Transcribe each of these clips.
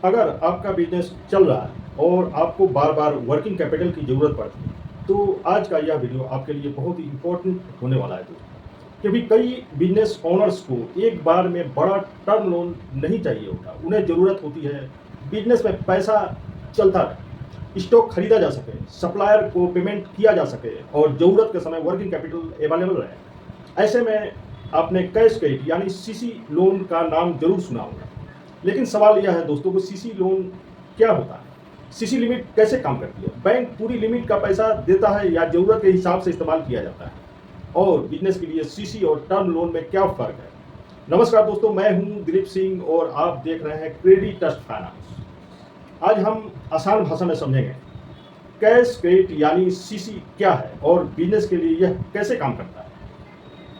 अगर आपका बिजनेस चल रहा है और आपको बार बार वर्किंग कैपिटल की ज़रूरत पड़ती है, तो आज का यह वीडियो आपके लिए बहुत ही इम्पोर्टेंट होने वाला है दोस्तों। क्योंकि कई बिजनेस ओनर्स को एक बार में बड़ा टर्म लोन नहीं चाहिए होता, उन्हें ज़रूरत होती है बिजनेस में पैसा चलता रहे, स्टॉक खरीदा जा सके, सप्लायर को पेमेंट किया जा सके और ज़रूरत के समय वर्किंग कैपिटल अवेलेबल रहे। ऐसे में आपने कैश क्रेडिट यानी सीसी लोन का नाम जरूर सुना होगा। लेकिन सवाल यह है दोस्तों कि सीसी लोन क्या होता है, सीसी लिमिट कैसे काम करती है, बैंक पूरी लिमिट का पैसा देता है या जरूरत के हिसाब से इस्तेमाल किया जाता है, और बिजनेस के लिए सीसी और टर्म लोन में क्या फर्क है। नमस्कार दोस्तों, मैं हूं दिलीप सिंह और आप देख रहे हैं क्रेडिट ट्रस्ट फाइनेंस। आज हम आसान भाषा में समझेंगे कैश क्रेडिट यानी सीसी क्या है और बिजनेस के लिए यह कैसे काम करता है।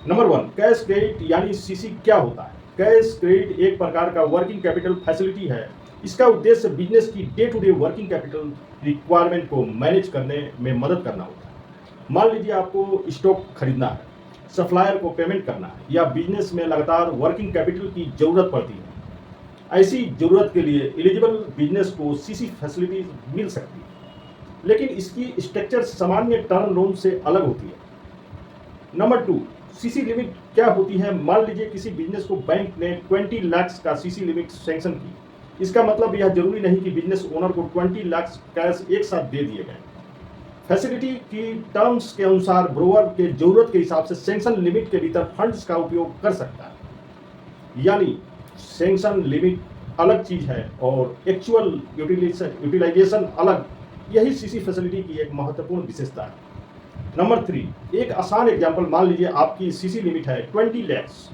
नंबर 1, कैश क्रेडिट यानी सीसी क्या होता है। कैश क्रेडिट एक प्रकार का वर्किंग कैपिटल फैसिलिटी है। इसका उद्देश्य बिजनेस की day to day working capital requirement को मैनेज करने में मदद करना होता है। मान लीजिए आपको स्टॉक खरीदना है, सप्लायर को पेमेंट करना है या बिजनेस में लगातार वर्किंग कैपिटल की जरूरत पड़ती है। ऐसी जरूरत के लिए एलिजिबल बिजनेस को सीसी फैसिलिटी मिल सकती है, लेकिन इसकी स्ट्रक्चर सामान्य टर्म लोन से अलग होती है। नंबर 2, सीसी लिमिट क्या होती है। मान लीजिए किसी बिजनेस को बैंक ने 20 लाख का सीसी लिमिट सैंक्शन की। इसका मतलब यह जरूरी नहीं कि बिजनेस ओनर को 20 लाख कैश एक साथ दे दिए गए। फैसिलिटी की टर्म्स के अनुसार ब्रोवर के जरूरत के हिसाब से सैंक्शन लिमिट के भीतर फंड्स का उपयोग कर सकता है। यानी सैंक्शन लिमिट अलग चीज है और एक्चुअल यूटिलाइजेशन अलग। यही सीसी फैसिलिटी की एक महत्वपूर्ण विशेषता है। नंबर 3, एक आसान एग्जांपल, मान लीजिए आपकी सीसी लिमिट है 20 लैक्स।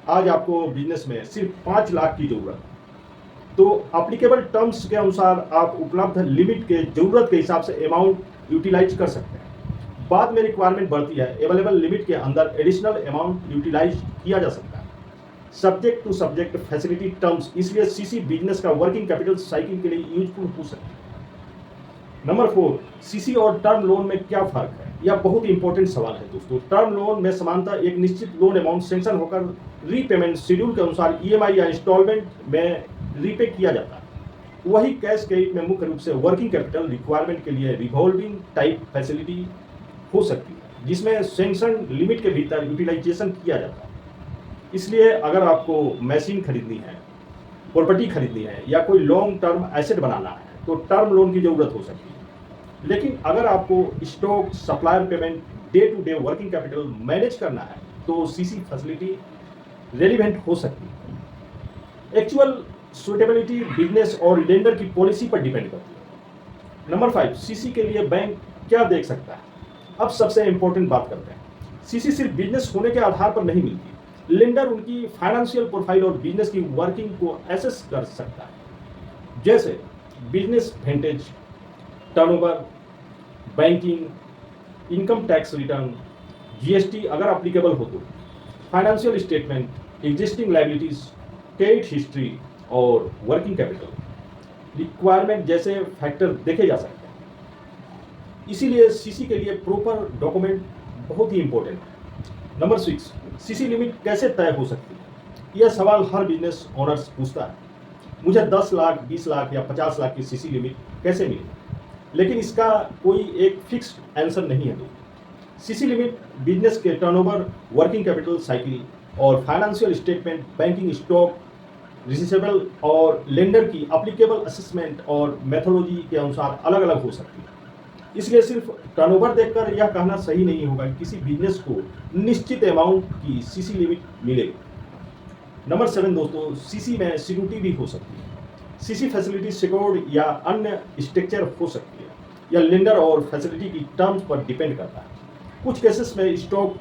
आज आपको बिजनेस में सिर्फ 5 लाख की जरूरत है, तो एप्लीकेबल टर्म्स के अनुसार आप उपलब्ध लिमिट के जरूरत के हिसाब से अमाउंट यूटिलाइज कर सकते हैं। बाद में रिक्वायरमेंट बढ़ती है, अवेलेबल लिमिट के अंदर एडिशनल अमाउंट यूटिलाइज किया जा सकता है। Subject to subject facility terms, इसलिए सीसी बिजनेस का वर्किंग कैपिटल साइकिल के लिए यूजफुल हो सकता है। नंबर 4, सीसी और टर्म लोन में क्या फर्क है। यह बहुत ही इंपॉर्टेंट सवाल है दोस्तों। टर्म लोन में समानतः एक निश्चित लोन अमाउंट सैंक्शन होकर रीपेमेंट शेड्यूल के अनुसार ईएमआई या इंस्टॉलमेंट में रीपे किया जाता है। वही कैश क्रेडिट में मुख्य रूप से वर्किंग कैपिटल रिक्वायरमेंट के लिए रिवॉल्विंग टाइप फैसिलिटी हो सकती है, जिसमें सैंक्शन लिमिट के भीतर यूटिलाइजेशन किया जाता है। इसलिए अगर आपको मशीन खरीदनी है, प्रॉपर्टी खरीदनी है या कोई लॉन्ग टर्म एसेट बनाना है तो टर्म लोन की जरूरत हो सकती है। लेकिन अगर आपको stock, supplier payment, day to day working capital manage करना है तो सीसी फैसिलिटी रेलिवेंट हो सकती है। एक्चुअल सुटेबिलिटी बिजनेस और लेंडर की पॉलिसी पर डिपेंड करती है। नंबर 5, सीसी के लिए बैंक क्या देख सकता है। अब सबसे इंपॉर्टेंट बात करते हैं। सीसी सिर्फ बिजनेस होने के आधार पर नहीं मिलती। लेंडर उनकी फाइनेंशियल प्रोफाइल और बिजनेस की वर्किंग को एसेस कर सकता है, जैसे business vintage, turnover, banking, income tax return, GST अगर एप्लीकेबल हो तो, financial statement, existing liabilities, credit history और वर्किंग कैपिटल रिक्वायरमेंट जैसे फैक्टर देखे जा सकते हैं। इसीलिए सीसी के लिए प्रॉपर डॉक्यूमेंट बहुत ही इंपॉर्टेंट है। नंबर 6, सीसी लिमिट कैसे तय हो सकती है। यह सवाल हर बिजनेस ओनर्स पूछता है। मुझे 10 लाख, 20 लाख या 50 लाख की सीसी लिमिट कैसे मिली, लेकिन इसका कोई एक फिक्स्ड आंसर नहीं है। तो सीसी लिमिट बिजनेस के टर्नओवर, वर्किंग कैपिटल साइकिल और financial statement, banking, stock, receivable और लेंडर की एप्लीकेबल असेसमेंट और मेथोडोलॉजी के अनुसार अलग अलग हो सकती है। इसलिए सिर्फ टर्नओवर देखकर यह कहना सही नहीं होगा कि किसी बिजनेस को निश्चित अमाउंट की सीसी लिमिट मिलेगी। नंबर 7 दोस्तों, सीसी में सिक्योरिटी भी हो सकती है। सीसी फैसिलिटी सिक्योर्ड या अन्य स्ट्रक्चर हो सकती है, या लेंडर और फैसिलिटी की टर्म्स पर डिपेंड करता है। कुछ केसेस में स्टॉक,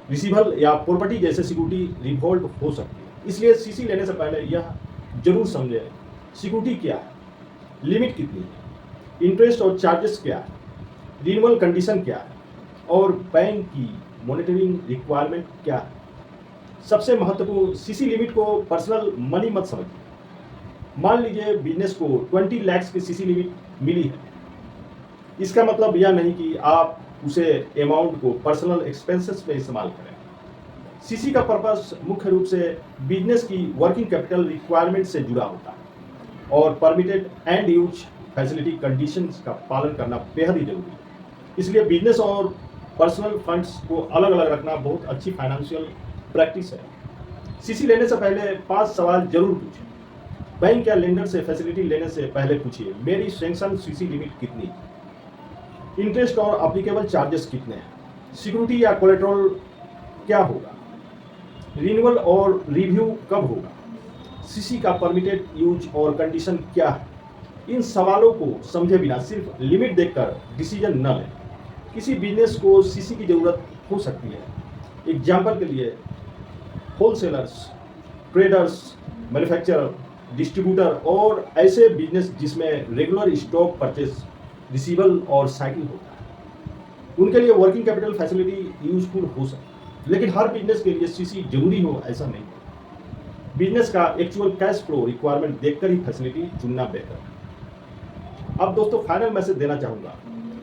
रिसीवेबल या प्रॉपर्टी जैसे सिक्योरिटी रिवॉल्व हो सकती है। इसलिए सीसी लेने से पहले यह जरूर समझें सिक्योरिटी क्या है, लिमिट कितनी है, इंटरेस्ट और चार्जेस क्या है, रिन्यूअल कंडीशन क्या है और बैंक की मॉनिटरिंग रिक्वायरमेंट क्या है। सबसे महत्वपूर्ण, सीसी लिमिट को पर्सनल मनी मत समझिए। मान लीजिए बिजनेस को 20 लाख की सीसी लिमिट मिली है, इसका मतलब यह नहीं कि आप उसे अमाउंट को पर्सनल एक्सपेंसेस में इस्तेमाल करें। सीसी का पर्पस मुख्य रूप से बिजनेस की वर्किंग कैपिटल रिक्वायरमेंट से जुड़ा होता है। और permitted and use facility conditions का पालन करना बेहद ही जरूरी है। इसलिए बिजनेस और पर्सनल फंड्स को अलग अलग रखना बहुत अच्छी फाइनेंशियल प्रैक्टिस है। सीसी लेने से पहले 5 सवाल जरूर पूछें। बैंक या लेंडर से फैसिलिटी लेने से पहले पूछिए, मेरी सैंक्शन सीसी लिमिट कितनी है, इंटरेस्ट और एप्लीकेबल चार्जेस कितने हैं, सिक्योरिटी या कोलेट्रल क्या होगा, रिन्यूअल और रिव्यू कब होगा, सीसी का परमिटेड यूज और कंडीशन क्या है। इन सवालों को समझे बिना सिर्फ लिमिट देखकर डिसीजन न लें। किसी बिजनेस को सीसी की जरूरत हो सकती है। एग्जाम्पल के लिए होलसेलर्स, ट्रेडर्स, मैन्युफैक्चरर, डिस्ट्रीब्यूटर और ऐसे बिजनेस जिसमें रेगुलर स्टॉक परचेस, रिसीवल और साइकिल होता है, उनके लिए वर्किंग कैपिटल फैसिलिटी यूजफुल हो सकती है। लेकिन हर बिजनेस के लिए सीसी जरूरी हो ऐसा नहीं है। बिजनेस का एक्चुअल कैश फ्लो रिक्वायरमेंट देखकर ही फैसिलिटी चुनना बेहतर है। अब दोस्तों फाइनल मैसेज देना चाहूँगा,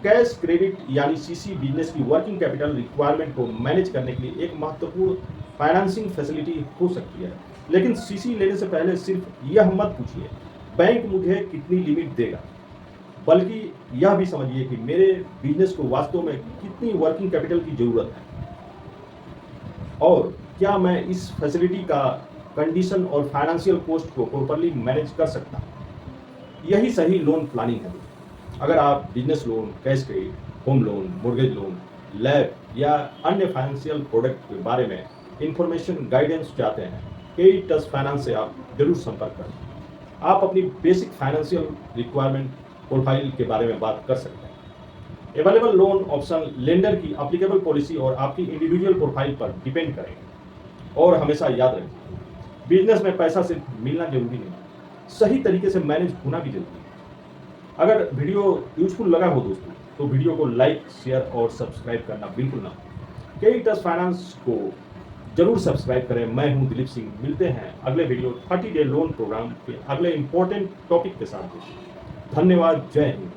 कैश क्रेडिट यानी सीसी बिजनेस की वर्किंग कैपिटल रिक्वायरमेंट को मैनेज करने के लिए एक महत्वपूर्ण फाइनेंसिंग फैसिलिटी हो सकती है। लेकिन सीसी लेने से पहले सिर्फ यह मत पूछिए बैंक मुझे कितनी लिमिट देगा, बल्कि यह भी समझिए कि मेरे बिजनेस को वास्तव में कितनी वर्किंग कैपिटल की जरूरत है और क्या मैं इस फैसिलिटी का कंडीशन और फाइनेंशियल कॉस्ट को प्रॉपर्ली मैनेज कर सकता हूँ। यही सही लोन प्लानिंग है। अगर आप business loan, cash credit, home loan, mortgage loan, lab या अन्य फाइनेंशियल प्रोडक्ट के बारे में इंफॉर्मेशन गाइडेंस चाहते हैं, केई ट्रस्ट फाइनेंस से आप जरूर संपर्क करें। आप अपनी बेसिक फाइनेंशियल रिक्वायरमेंट प्रोफाइल के बारे में बात कर सकते हैं। अवेलेबल लोन ऑप्शन लेंडर की एप्लीकेबल पॉलिसी और आपकी इंडिविजुअल प्रोफाइल पर डिपेंड करेंगे। और हमेशा याद रखिए, बिजनेस में पैसा सिर्फ मिलना जरूरी नहीं, सही तरीके से मैनेज होना भी जरूरी है। अगर वीडियो यूजफुल लगा हो दोस्तों, तो वीडियो को लाइक, शेयर और सब्सक्राइब करना बिल्कुल ना भूलें। केई ट्रस्ट फाइनेंस को जरूर सब्सक्राइब करें। मैं हूं दिलीप सिंह। मिलते हैं अगले वीडियो 30 डे लोन प्रोग्राम के अगले इंपॉर्टेंट टॉपिक के साथ। धन्यवाद। जय हिंद।